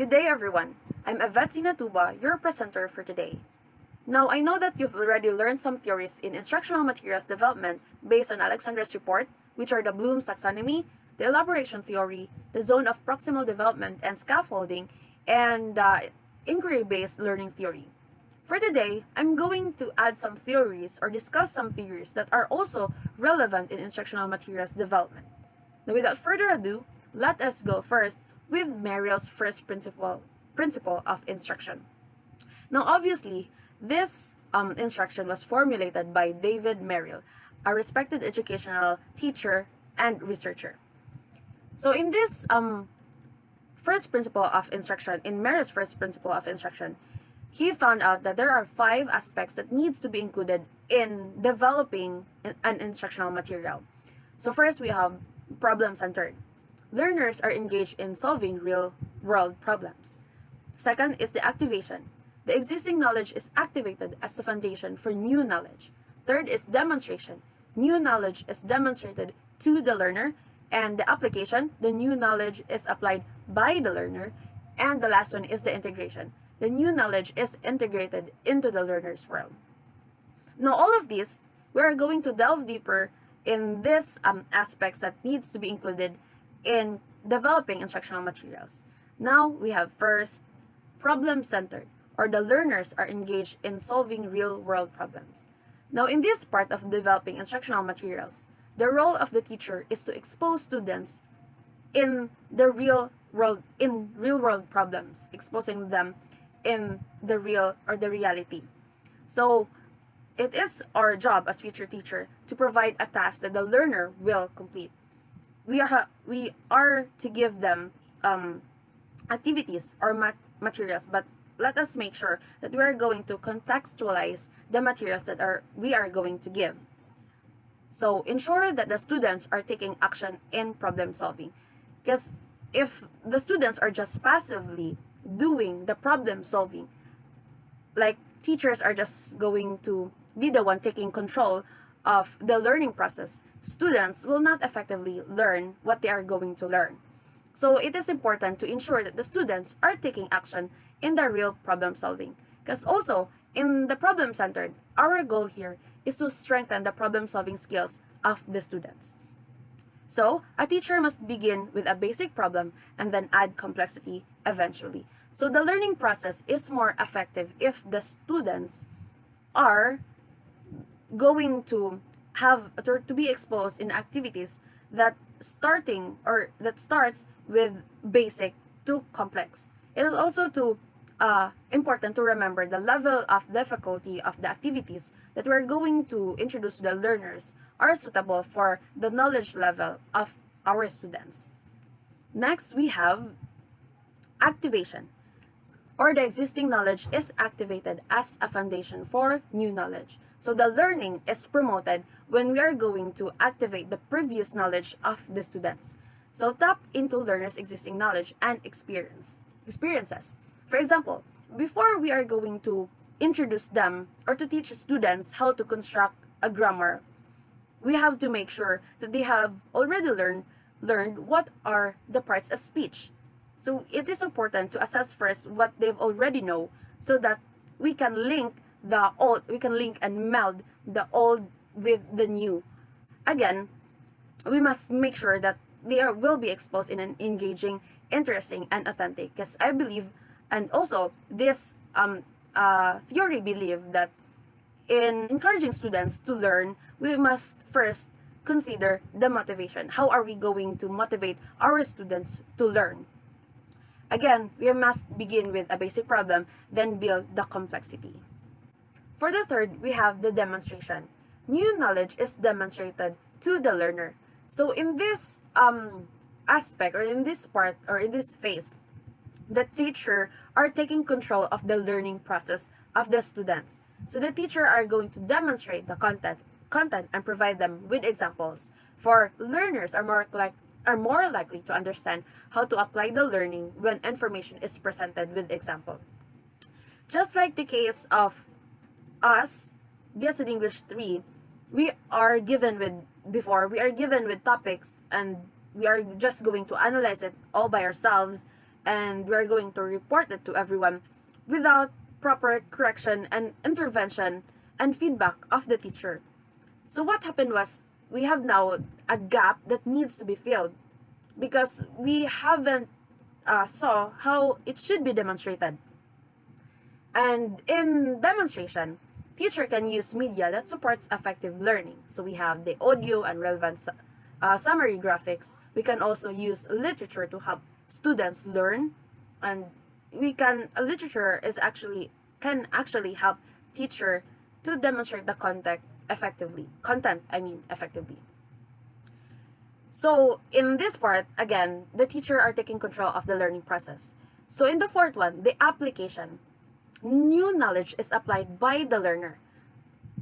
Good day, everyone. I'm TUBA, your presenter for today. Now, I know that you've already learned some theories in instructional materials development based on Alexander's report, which are the Bloom's taxonomy, the elaboration theory, the zone of proximal development and scaffolding, and inquiry-based learning theory. For today, I'm going to add some theories or discuss some theories that are also relevant in instructional materials development. Now, without further ado, let us go first with Merrill's first principle of instruction. Now, obviously, this instruction was formulated by David Merrill, a respected educational teacher and researcher. So in this first principle of instruction, in Merrill's first principle of instruction, he found out that there are 5 aspects that needs to be included in developing an instructional material. So first, we have problem-centered. Learners are engaged in solving real-world problems. Second is the activation. The existing knowledge is activated as the foundation for new knowledge. Third is demonstration. New knowledge is demonstrated to the learner, and the application, the new knowledge is applied by the learner. And the last one is the integration. The new knowledge is integrated into the learner's world. Now, all of these, we are going to delve deeper in these aspects that needs to be included in developing instructional materials. Now, we have first, problem-centered, or the learners are engaged in solving real-world problems. Now, in this part of developing instructional materials, the role of the teacher is to expose students in the real-world problems, exposing them in the real or the reality. So, it is our job as future teacher to provide a task that the learner will complete. We are to give them activities or materials, but let us make sure that we are going to contextualize the materials that we are going to give. So ensure that the students are taking action in problem solving. Because if the students are just passively doing the problem solving, like teachers are just going to be the one taking control of the learning process, students will not effectively learn what they are going to learn. So it is important to ensure that the students are taking action in the real problem solving. Because also, in the problem-centered, our goal here is to strengthen the problem solving skills of the students. So, a teacher must begin with a basic problem and then add complexity eventually. So the learning process is more effective if the students are going to have to be exposed in activities that starts with basic to complex. It is also important to remember the level of difficulty of the activities that we're going to introduce to the learners are suitable for the knowledge level of our students. Next, we have activation, or the existing knowledge is activated as a foundation for new knowledge. So the learning is promoted when we are going to activate the previous knowledge of the students. So tap into learners' existing knowledge and experiences. For example, before we are going to introduce them or to teach students how to construct a grammar, we have to make sure that they have already learned what are the parts of speech. So it is important to assess first what they've already know so that we can link and meld the old with the new. Again, we must make sure that they will be exposed in an engaging, interesting, and authentic. Because I believe, and also this theory believe that in encouraging students to learn, we must first consider the motivation. How are we going to motivate our students to learn? Again, we must begin with a basic problem, then build the complexity. For the third, we have the demonstration. New knowledge is demonstrated to the learner. So in this aspect, or in this part, or in this phase, the teacher are taking control of the learning process of the students. So the teacher are going to demonstrate the content and provide them with examples. For learners are more likely to understand how to apply the learning when information is presented with example. Just like the case of us, BSEd English 3, we are given with topics and we are just going to analyze it all by ourselves and we're going to report it to everyone without proper correction and intervention and feedback of the teacher. So what happened was we have now a gap that needs to be filled because we haven't saw how it should be demonstrated. And in demonstration, teacher can use media that supports effective learning. So we have the audio and relevant summary graphics. We can also use literature to help students learn, and literature can actually help teacher to demonstrate the content effectively. So in this part, again, the teacher are taking control of the learning process. So in the fourth one, the application. New knowledge is applied by the learner.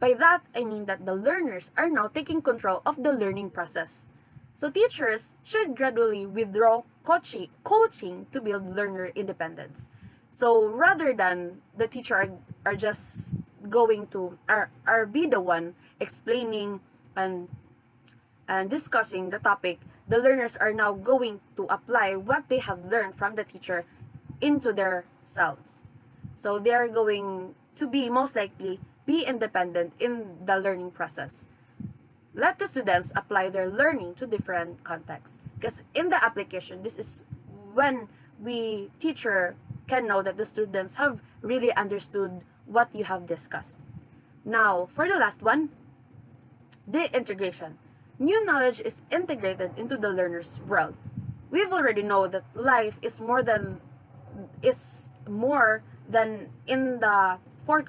By that, I mean that the learners are now taking control of the learning process. So teachers should gradually withdraw coaching to build learner independence. So rather than the teacher are just going to are be the one explaining and discussing the topic, the learners are now going to apply what they have learned from the teacher into their selves. So they are going to be most likely be independent in the learning process. Let the students apply their learning to different contexts. Because in the application, this is when we teacher can know that the students have really understood what you have discussed. Now, for the last one, the integration. New knowledge is integrated into the learner's world. We've already know that life is more than in the four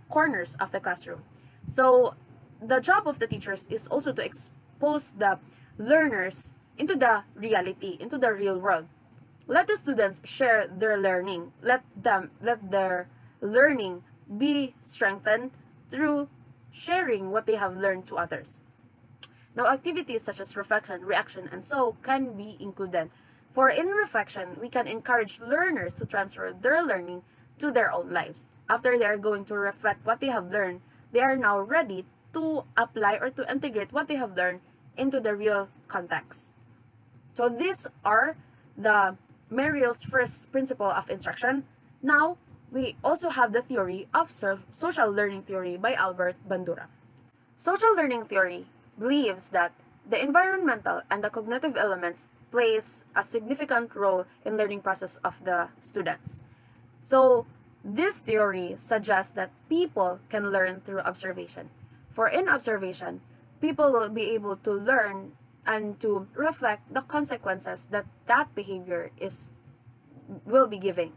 corners of the classroom. So the job of the teachers is also to expose the learners into the reality, into the real world. Let the students share their learning. Let their learning be strengthened through sharing what they have learned to others. Now, activities such as reflection, reaction, and so can be included. For in reflection, we can encourage learners to transfer their learning to their own lives. After they are going to reflect what they have learned, they are now ready to apply or to integrate what they have learned into the real context. So these are the Merrill's first principle of instruction. Now, we also have the theory of social learning theory by Albert Bandura. Social learning theory believes that the environmental and the cognitive elements plays a significant role in learning process of the students. So this theory suggests that people can learn through observation. For in observation, people will be able to learn and to reflect the consequences that behavior will be giving.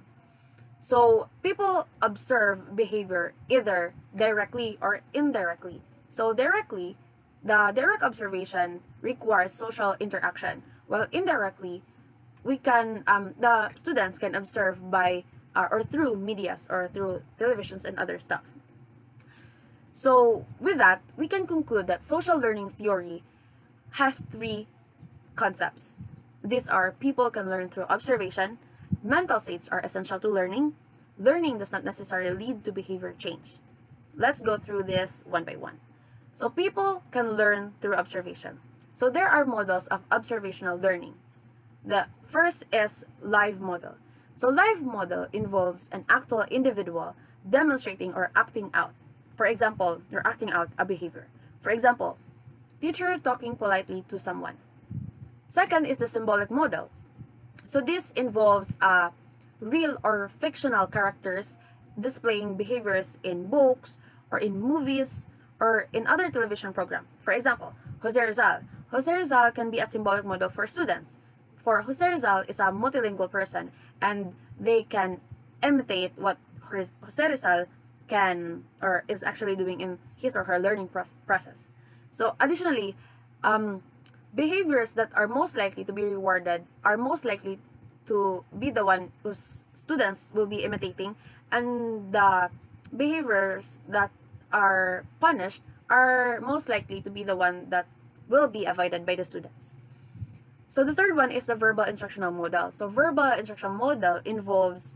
So people observe behavior either directly or indirectly. So directly, the direct observation requires social interaction, while indirectly, the students can observe by or through medias or through televisions and other stuff. So with that, we can conclude that social learning theory has three concepts. These are people can learn through observation, mental states are essential to learning does not necessarily lead to behavior change. Let's go through this one by one. So people can learn through observation. So there are models of observational learning. The first is live model. So live model involves an actual individual demonstrating or acting out. For example, you're acting out a behavior. For example, teacher talking politely to someone. Second is the symbolic model. So this involves real or fictional characters displaying behaviors in books or in movies or in other television program. For example, Jose Rizal. Jose Rizal can be a symbolic model for students. For Jose Rizal is a multilingual person and they can imitate what Jose Rizal can or is actually doing in his or her learning process. So additionally, behaviors that are most likely to be rewarded are most likely to be the one whose students will be imitating, and the behaviors that are punished are most likely to be the one that will be avoided by the students. So the third one is the verbal instructional model. So verbal instructional model involves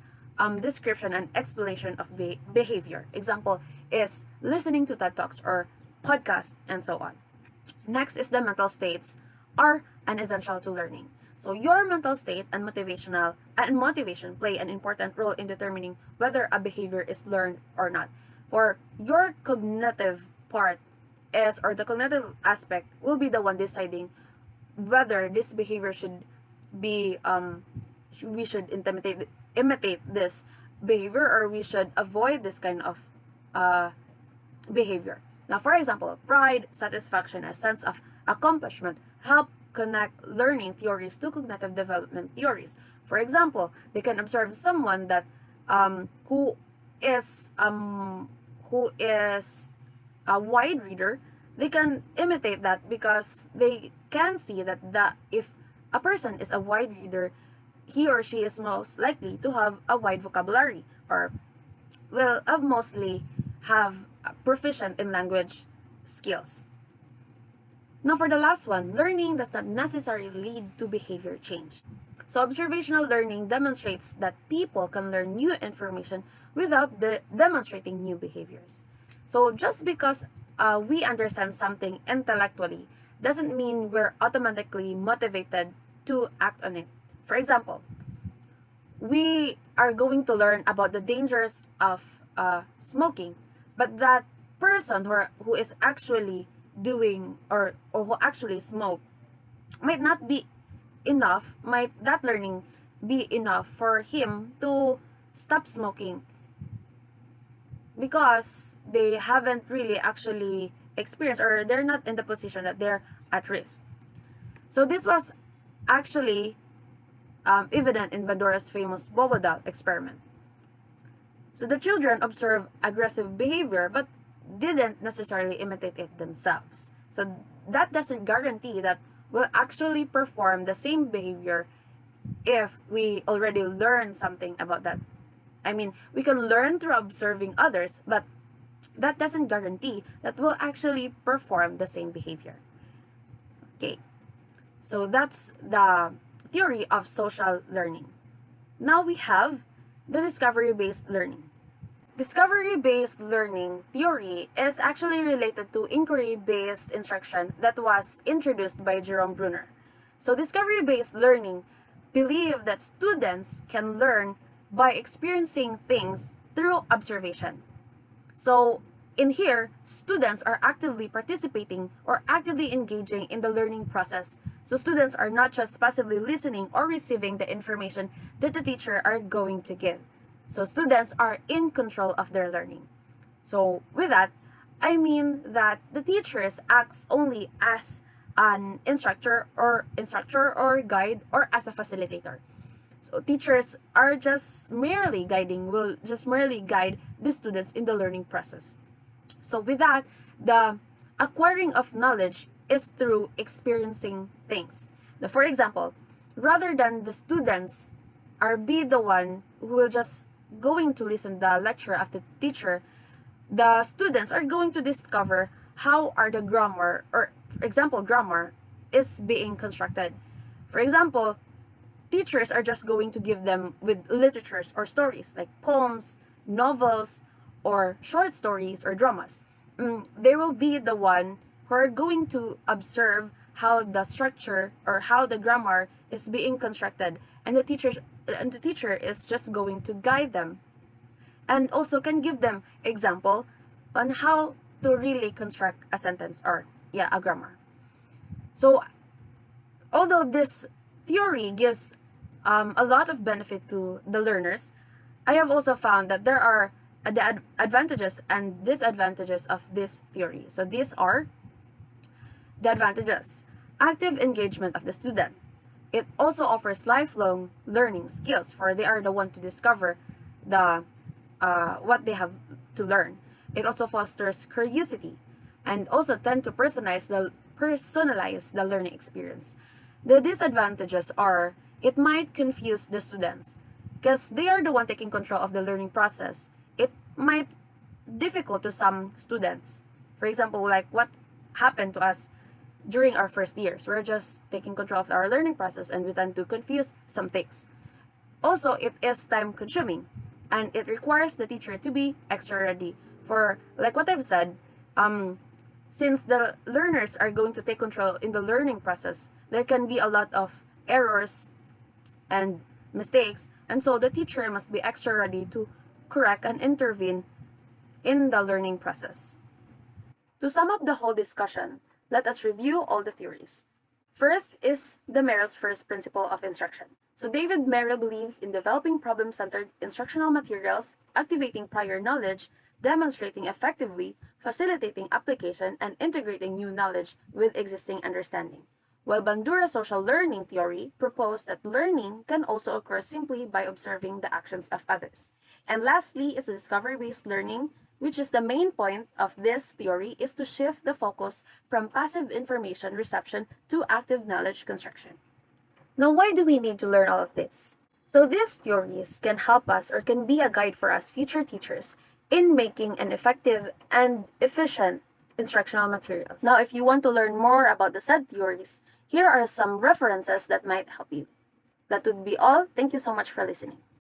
description and explanation of behavior. Example is listening to TED Talks or podcasts and so on. Next is the mental states are an essential to learning. So your mental state and motivational and motivation play an important role in determining whether a behavior is learned or not. For your cognitive part is, or the cognitive aspect will be the one deciding whether this behavior should be we should imitate this behavior, or we should avoid this kind of uh, behavior. Now, for example, pride, satisfaction, and sense of accomplishment help connect learning theories to cognitive development theories. For example, they can observe someone that who is a wide reader. They can imitate that because they can see that if a person is a wide reader, he or she is most likely to have a wide vocabulary, or will mostly have proficient in language skills. Now, for the last one, learning does not necessarily lead to behavior change. So observational learning demonstrates that people can learn new information without demonstrating new behaviors. So just because we understand something intellectually doesn't mean we're automatically motivated to act on it. For example, we are going to learn about the dangers of smoking, but that person who is actually doing, or who actually smoke, might not be enough, might that learning be enough for him to stop smoking, because they haven't really actually experienced, or they're not in the position that they're at risk. So this was actually evident in Badora's famous Bobodal experiment. So the children observed aggressive behavior but didn't necessarily imitate it themselves. So that doesn't guarantee that we'll actually perform the same behavior if we already learn something about that. I mean, we can learn through observing others, but that doesn't guarantee that we'll actually perform the same behavior. Okay, so that's the theory of social learning. Now we have the discovery-based learning. Discovery-based learning theory is actually related to inquiry-based instruction that was introduced by Jerome Bruner. So discovery-based learning believe that students can learn by experiencing things through observation. So in here, students are actively participating or actively engaging in the learning process. So students are not just passively listening or receiving the information that the teacher are going to give. So students are in control of their learning. So with that, I mean that the teachers acts only as an instructor or guide, or as a facilitator. So teachers are just merely will just merely guide the students in the learning process. So with that, the acquiring of knowledge is through experiencing things. Now, for example, rather than the students are be the one who will just going to listen the lecture of the teacher, the students are going to discover how are the grammar, or for example, grammar is being constructed. For example, teachers are just going to give them with literatures or stories like poems, novels, or short stories or dramas. They will be the one who are going to observe how the structure or how the grammar is being constructed, and the teacher is just going to guide them, and also can give them example on how to really construct a sentence, or a grammar. So although this theory gives a lot of benefit to the learners, I have also found that there are the advantages and disadvantages of this theory. So these are the advantages. Active engagement of the student. It also offers lifelong learning skills, for they are the one to discover the what they have to learn. It also fosters curiosity, and also tend to personalize the learning experience. The disadvantages are it might confuse the students because they are the one taking control of the learning process. It might difficult to some students. For example, like what happened to us during our first years. We're just taking control of our learning process, and we tend to confuse some things. Also, it is time consuming, and it requires the teacher to be extra ready. For like what I've said, since the learners are going to take control in the learning process, there can be a lot of errors and mistakes, and so the teacher must be extra ready to correct and intervene in the learning process. To sum up the whole discussion, let us review all the theories. First is the Merrill's first principle of instruction. So David Merrill believes in developing problem-centered instructional materials, activating prior knowledge, demonstrating effectively, facilitating application, and integrating new knowledge with existing understanding. While Bandura's social learning theory proposed that learning can also occur simply by observing the actions of others. And lastly is the discovery-based learning, which is the main point of this theory, is to shift the focus from passive information reception to active knowledge construction. Now, why do we need to learn all of this? So these theories can help us or can be a guide for us future teachers in making an effective and efficient instructional materials. Now, if you want to learn more about the said theories, here are some references that might help you. That would be all. Thank you so much for listening.